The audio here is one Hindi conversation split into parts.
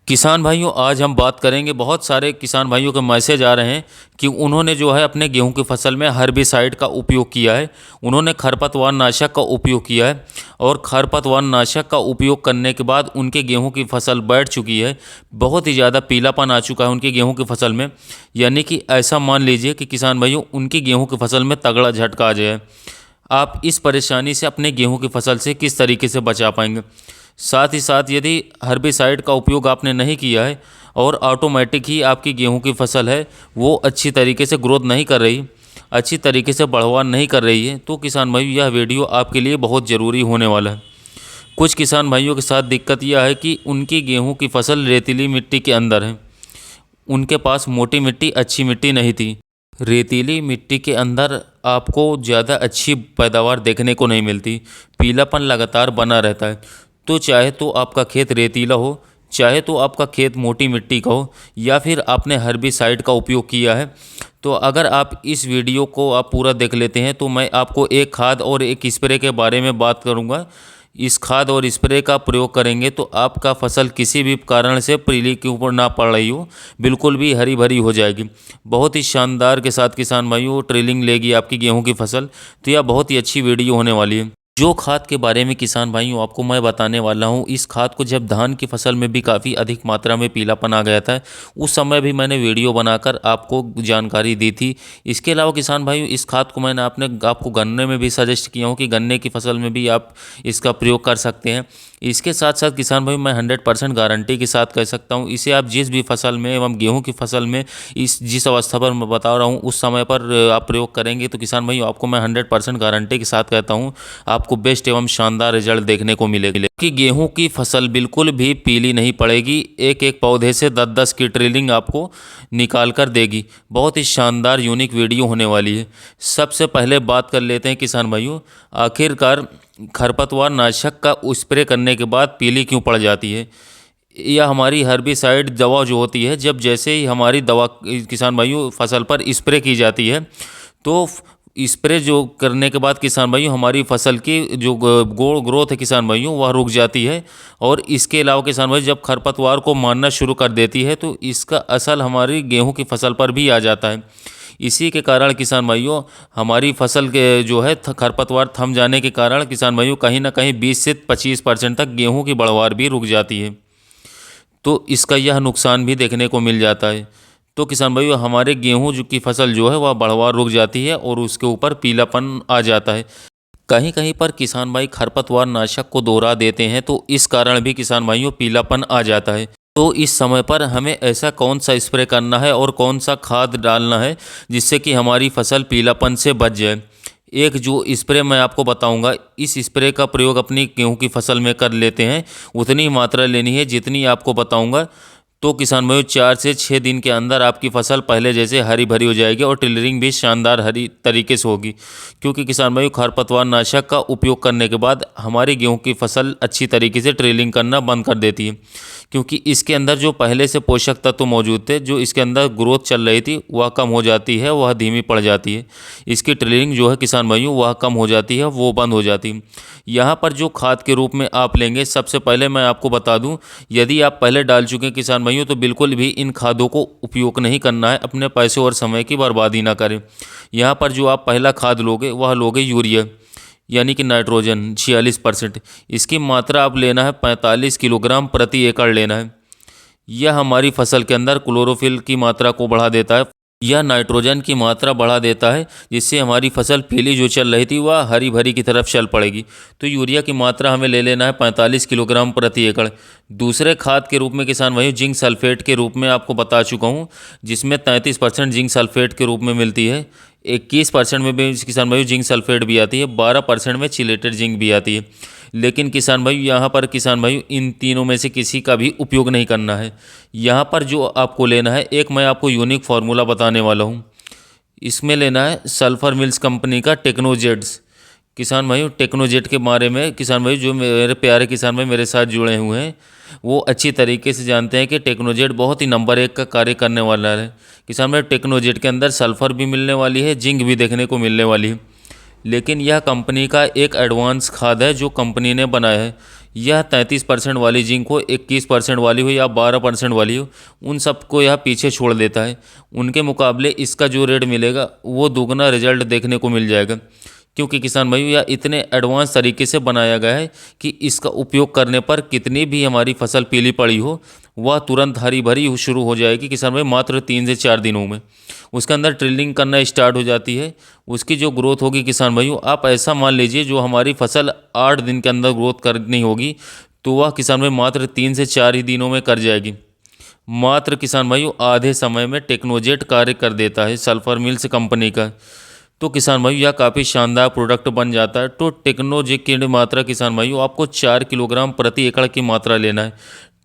किसान भाइयों, आज हम बात करेंगे। बहुत सारे किसान भाइयों के मैसेज आ रहे हैं कि उन्होंने जो है अपने गेहूं की फसल में हर्बिसाइड का उपयोग किया है, उन्होंने खरपतवार नाशक का उपयोग किया है और खरपतवार नाशक का उपयोग करने के बाद उनके गेहूं की फसल बैठ चुकी है, बहुत ही ज़्यादा पीलापन आ चुका है उनकी गेहूं की फसल में। यानी कि ऐसा मान लीजिए कि किसान भाइयों, उनकी गेहूँ की फसल में तगड़ा झटका आ जाए। आप इस परेशानी से अपने गेहूं की फसल से किस तरीके से बचा पाएंगे। साथ ही साथ यदि हर्बिसाइड का उपयोग आपने नहीं किया है और ऑटोमेटिक ही आपकी गेहूं की फसल है वो अच्छी तरीके से ग्रोथ नहीं कर रही, अच्छी तरीके से बढ़वान नहीं कर रही है, तो किसान भाई यह वीडियो आपके लिए बहुत ज़रूरी होने वाला है। कुछ किसान भाइयों के साथ दिक्कत यह है कि उनकी गेहूं की फसल रेतीली मिट्टी के अंदर है, उनके पास मोटी मिट्टी अच्छी मिट्टी नहीं थी। रेतीली मिट्टी के अंदर आपको ज़्यादा अच्छी पैदावार देखने को नहीं मिलती, पीलापन लगातार बना रहता है। तो चाहे तो आपका खेत रेतीला हो, चाहे तो आपका खेत मोटी मिट्टी का हो, या फिर आपने हर्बिसाइड का उपयोग किया है, तो अगर आप इस वीडियो को आप पूरा देख लेते हैं तो मैं आपको एक खाद और एक स्प्रे के बारे में बात करूंगा। इस खाद और स्प्रे का प्रयोग करेंगे तो आपका फसल किसी भी कारण से पीली के ऊपर ना पड़ रही हो, बिल्कुल भी हरी भरी हो जाएगी। बहुत ही शानदार के साथ किसान भाइयों ट्रेलिंग लेगी आपकी गेहूं की फसल। तो यह बहुत ही अच्छी वीडियो होने वाली है। जो खाद के बारे में किसान भाइयों आपको मैं बताने वाला हूं, इस खाद को जब धान की फसल में भी काफ़ी अधिक मात्रा में पीलापन आ गया था, उस समय भी मैंने वीडियो बनाकर आपको जानकारी दी थी। इसके अलावा किसान भाइयों, इस खाद को मैंने आपको गन्ने में भी सजेस्ट किया हूं कि गन्ने की फसल में भी आप इसका प्रयोग कर सकते हैं। इसके साथ साथ किसान भाई, मैं 100% गारंटी के साथ कह सकता हूँ, इसे आप जिस भी फसल में एवं गेहूँ की फसल में जिस अवस्था पर मैं बता रहा हूँ उस समय पर आप प्रयोग करेंगे तो किसान भाई आपको मैं 100% गारंटी के साथ कहता हूँ आपको बेस्ट एवं शानदार रिजल्ट देखने को मिलेगा। कि गेहूं की फसल बिल्कुल भी पीली नहीं पड़ेगी, एक एक पौधे से 10-10 की ट्रेलिंग आपको निकाल कर देगी। बहुत ही शानदार यूनिक वीडियो होने वाली है। सबसे पहले बात कर लेते हैं किसान भाइयों, आखिरकार खरपतवार नाशक का स्प्रे करने के बाद पीली क्यों पड़ जाती है। यह हमारी हर्बिसाइड दवा जो होती है, जब जैसे ही हमारी दवा किसान भाइयों फसल पर स्प्रे की जाती है तो स्प्रे जो करने के बाद किसान भाइयों हमारी फसल की जो ग्रोथ है किसान भाइयों वह रुक जाती है। और इसके अलावा किसान भाई जब खरपतवार को मारना शुरू कर देती है तो इसका असर हमारी गेहूं की फसल पर भी आ जाता है। इसी के कारण किसान भाइयों हमारी फसल के जो है खरपतवार थम जाने के कारण किसान भाइयों कहीं ना कहीं 20 से 25% तक गेहूं की बढ़वार भी रुक जाती है। तो इसका यह नुकसान भी देखने को मिल जाता है। तो किसान भाइयों हमारे गेहूं की फसल जो है वह बढ़वार रुक जाती है और उसके ऊपर पीलापन आ जाता है। कहीं कहीं पर किसान भाई खरपतवार नाशक को दोहरा देते हैं तो इस कारण भी किसान भाइयों पीलापन आ जाता है। तो इस समय पर हमें ऐसा कौन सा स्प्रे करना है और कौन सा खाद डालना है जिससे कि हमारी फसल पीलापन से बच जाए। एक जो स्प्रे मैं आपको बताऊंगा, इस स्प्रे का प्रयोग अपनी गेहूं की फसल में कर लेते हैं, उतनी मात्रा लेनी है जितनी आपको बताऊंगा। तो किसान भाइयों 4 से 6 दिन के अंदर आपकी फसल पहले जैसे हरी भरी हो जाएगी और टिलरिंग भी शानदार हरी तरीके से होगी। क्योंकि किसान भाइयों खरपतवार नाशक का उपयोग करने के बाद हमारी गेहूं की फसल अच्छी तरीके से ट्रेलिंग करना बंद कर देती है, क्योंकि इसके अंदर जो पहले से पोषक तत्व मौजूद थे, जो इसके अंदर ग्रोथ चल रही थी वह कम हो जाती है, वह धीमी पड़ जाती है। इसकी ट्रेलिंग जो है किसान भाइयों वह कम हो जाती है, वो बंद हो जाती है। यहाँ पर जो खाद के रूप में आप लेंगे, सबसे पहले मैं आपको बता दूं, यदि आप पहले डाल चुके हैं किसान भाइयों तो बिल्कुल भी इन खादों को उपयोग नहीं करना है, अपने पैसे और समय की बर्बादी ना करें। यहाँ पर जो आप पहला खाद लोगे वह लोगे यूरिया, यानी कि नाइट्रोजन 46%। इसकी मात्रा आप लेना है 45 किलोग्राम प्रति एकड़ लेना है। यह हमारी फसल के अंदर क्लोरोफिल की मात्रा को बढ़ा देता है, यह नाइट्रोजन की मात्रा बढ़ा देता है, जिससे हमारी फसल पीली जो चल रही थी वह हरी भरी की तरफ चल पड़ेगी। तो यूरिया की मात्रा हमें ले लेना है 45 किलोग्राम प्रति एकड़। दूसरे खाद के रूप में किसान भाई जिंक सल्फेट के रूप में आपको बता चुका हूँ, जिसमें 33% जिंक सल्फेट के रूप में मिलती है, 21% में भी किसान भाई जिंक सल्फेट भी आती है, 12% में चिलेटेड जिंक भी आती है। लेकिन किसान भाई यहाँ पर किसान भाई इन तीनों में से किसी का भी उपयोग नहीं करना है। यहाँ पर जो आपको लेना है, एक मैं आपको यूनिक फार्मूला बताने वाला हूँ। इसमें लेना है सल्फर मिल्स कंपनी का टेक्नोजेट्स। किसान भाइयों टेक्नोजेट के बारे में किसान भाई जो मेरे प्यारे किसान भाई मेरे साथ जुड़े हुए हैं वो अच्छी तरीके से जानते हैं कि टेक्नोजेट बहुत ही नंबर 1 का कार्य करने वाला है। किसान भाई टेक्नोजेट के अंदर सल्फर भी मिलने वाली है, जिंक भी देखने को मिलने वाली है। लेकिन यह कंपनी का एक एडवांस खाद है जो कंपनी ने बनाया है। यह 33% वाली जिंक हो, 21% वाली हो या 12% वाली हो, उन सबको यह पीछे छोड़ देता है। उनके मुकाबले इसका जो रेट मिलेगा वो दुगना रिजल्ट देखने को मिल जाएगा, क्योंकि किसान भाइयों यह इतने एडवांस तरीके से बनाया गया है कि इसका उपयोग करने पर कितनी भी हमारी फसल पीली पड़ी हो वह तुरंत हरी भरी शुरू हो जाएगी किसान भाई, मात्र 3 से 4 दिनों में उसके अंदर ट्रिलिंग करना स्टार्ट हो जाती है। उसकी जो ग्रोथ होगी किसान भाइयों, आप ऐसा मान लीजिए जो हमारी फसल 8 दिन के अंदर ग्रोथ करनी होगी तो वह किसान भाई मात्र 3 से 4 ही दिनों में कर जाएगी। मात्र किसान भाइयों आधे समय में टेक्नोजेट कार्य कर देता है, सल्फर मिल्स कंपनी का। तो किसान भाइयों यह काफ़ी शानदार प्रोडक्ट बन जाता है। तो टेक्नोजेट की मात्रा किसान भाइयों आपको 4 किलोग्राम प्रति एकड़ की मात्रा लेना है।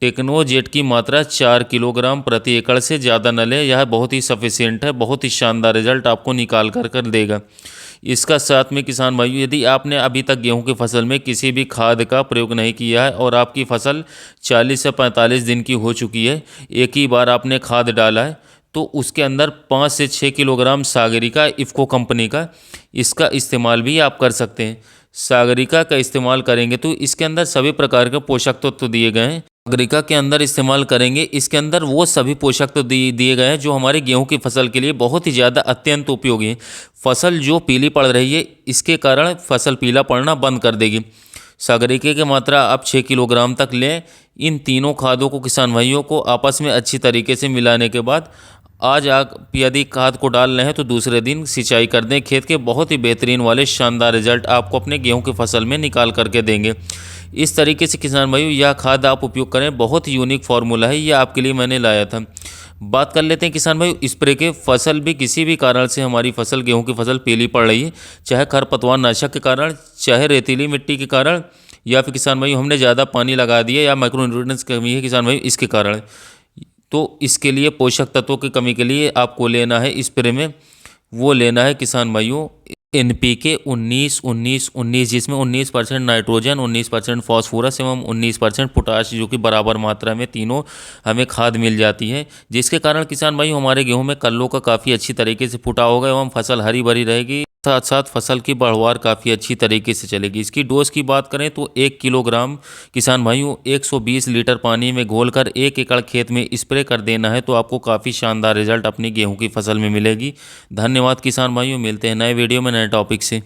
टेक्नोजेट की मात्रा 4 किलोग्राम प्रति एकड़ से ज़्यादा न लें, यह बहुत ही सफिशिएंट है, बहुत ही शानदार रिजल्ट आपको निकाल कर देगा। इसका साथ में किसान भाइयों यदि आपने अभी तक गेहूं की फसल में किसी भी खाद का प्रयोग नहीं किया है और आपकी फसल 40 से 45 दिन की हो चुकी है, एक ही बार आपने खाद डाला है, तो उसके अंदर 5 से 6 किलोग्राम सागरिका इफ़को कंपनी का इसका इस्तेमाल भी आप कर सकते हैं। सागरिका का इस्तेमाल करेंगे तो इसके अंदर सभी प्रकार के पोषक तत्व तो दिए गए हैं। सागरिका के अंदर इस्तेमाल करेंगे, इसके अंदर वो सभी पोषक तो दिए गए हैं जो हमारे गेहूं की फसल के लिए बहुत ही ज़्यादा अत्यंत उपयोगी है। फसल जो पीली पड़ रही है इसके कारण फसल पीला पड़ना बंद कर देगी। सागरिका की मात्रा आप 6 किलोग्राम तक लें। इन तीनों खादों को किसान भाइयों को आपस में अच्छी तरीके से मिलाने के बाद आज आप यदि खाद को डाल रहे हैं तो दूसरे दिन सिंचाई कर दें खेत के। बहुत ही बेहतरीन वाले शानदार रिजल्ट आपको अपने गेहूं की फसल में निकाल करके देंगे। इस तरीके से किसान भाइयों यह खाद आप उपयोग करें, बहुत ही यूनिक फार्मूला है, यह आपके लिए मैंने लाया था। बात कर लेते हैं किसान भाई स्प्रे के। फसल भी किसी भी कारण से हमारी फसल गेहूं की फसल पीली पड़ रही है, चाहे खरपतवार नाशक के कारण, चाहे रेतीली मिट्टी के कारण, या फिर किसान भाई हमने ज़्यादा पानी लगा दिया या माइक्रो न्यूट्रिएंट्स की कमी है किसान भाई इसके कारण, तो इसके लिए पोषक तत्वों की कमी के लिए आपको लेना है स्प्रे में, वो लेना है किसान भाइयों NPK 19-19-19, जिसमें 19% नाइट्रोजन, 19% फॉस्फोरस एवं 19% पोटाश, जो कि बराबर मात्रा में तीनों हमें खाद मिल जाती है, जिसके कारण किसान भाई हमारे गेहूं में कल्लों का काफ़ी अच्छी तरीके से फुटा होगा एवं फसल हरी भरी रहेगी। साथ साथ फसल की बढ़वार काफ़ी अच्छी तरीके से चलेगी। इसकी डोज की बात करें तो 1 किलोग्राम किसान भाइयों 120 लीटर पानी में घोलकर 1 एकड़ खेत में स्प्रे कर देना है, तो आपको काफ़ी शानदार रिजल्ट अपनी गेहूं की फसल में मिलेगी। धन्यवाद किसान भाइयों, मिलते हैं नए वीडियो में नए टॉपिक से।